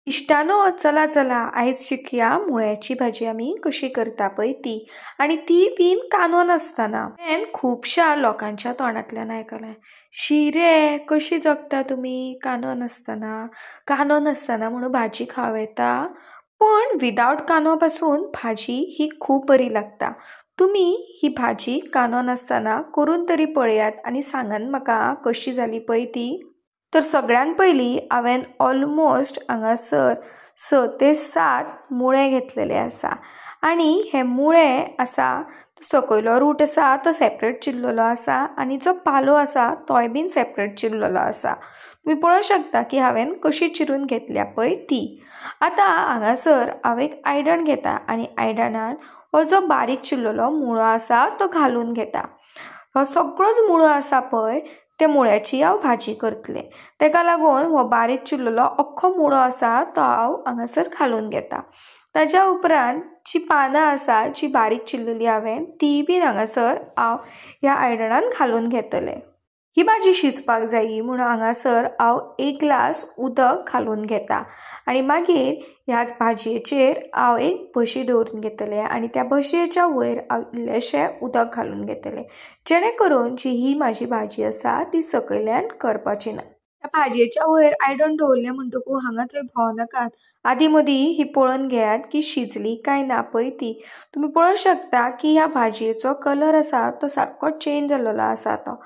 इश्टानो चला चला आयज शिकया मुळ्याची भाजी आमी कशी करता पळय ती आणि ती बीन कांदो नासतना। हांवें खुबशा लोकांच्या तोंडांतल्यान आयकलें, शी रे कशी जगता तुमी कांदो नासतना म्हणून भाजी खावं येता। पण विदाउट कांदो पासून भाजी ही खूब बरी लागता। तुमी ही भाजी कांदो नासतना करून तरी पळयात आनी सांगात म्हाका कशी जाली पळय ती। तर सगळ्यान पयलीं हांवें ऑलमोस्ट हांगासर 6 ते 7 मुळे घेतलेले आसा आनी हे मुळे आसा सकयलो रूट आसा तो सेपरेट चिरलेलो आसा आनी जो पालो आसा तोय बीन सेपरेट चिरलेलो आसा। तुम्ही पळोवंक शकता की हांवें कशी चिरून घेतल्या पळय ती। आतां हांगासर हांव एक आयदन घेता आनी आयदनान हो जो बारीक चिरलेलो मुळो आसा तो घालून घेता। हो सगळोच मुळो आसा पळय ते मुळ्याची हांव भाजी करतलें, तेका लागून हो बारीक चिरलेलो अख्खो मुळो आसा तो हांव हांगासर घालून घेता। ताच्या उपरांत जी पानां आसा जी बारीक चिरलेली हांवें ती बीन हांगासर हांव ह्या आयदनान घालून घेतलें। ही भाजी शिजपाक जायी म्हणून हांगासर हांव 1 ग्लास उदक घालून घेता आनी मागीर ह्या भाजयेचेर हांव एक बशी दवरून घेतलें आनी त्या बशयेच्या वयर हांव इल्लेशें उदक घालून घेतलें, जेणे करून जी ही म्हाजी भाजी आसा ती सकयल्यान करपाची ना। त्या भाजयेच्या वयर आयदन दवरलें म्हणटकूच हांगा थंय भोंवनाकात, आदी मदीं ही पळोवन घेयात की शिजली काय ना पळय ती। तुमी पळोवंक शकता की ह्या भाजयेचो कलर आसा तो सारको चेंज जाल्लो आसा तो।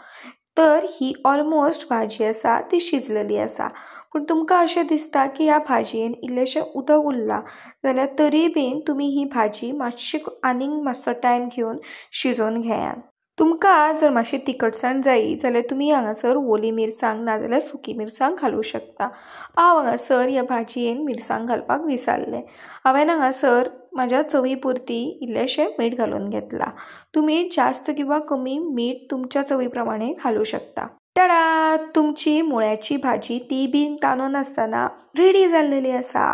तर ही ऑलमोस्ट भाजी आसा ती शिजलेली आसा, पण तुमकां अशें दिसता की ह्या भाजयेन इल्लेशें उदक उरलां जाल्यार तरी बीन तुमी ही भाजी मातशी आनीक मातसो टायम घेवन शिजोवन घेयात। तुमकां जर मातशी तिखटसाण जायी जाल्यार तुमी हांगासर ओली मिरसांग नाजाल्यार सुकी मिरसांग घालूं शकता। हांव हांगासर ह्या भाजयेन मिरसांग घालपाक विसरलें। हांवें हांगासर म्हाज्या चवी पुरती इल्लेशें मीठ घालून घेतलां। तुमी जास्त किंवा कमी मीठ तुमच्या चवी प्रमाणे घालूं शकता। टाडा, तुमची मुळ्याची भाजी ती बीन कांदो नासतना रेडी जाल्लेली आसा।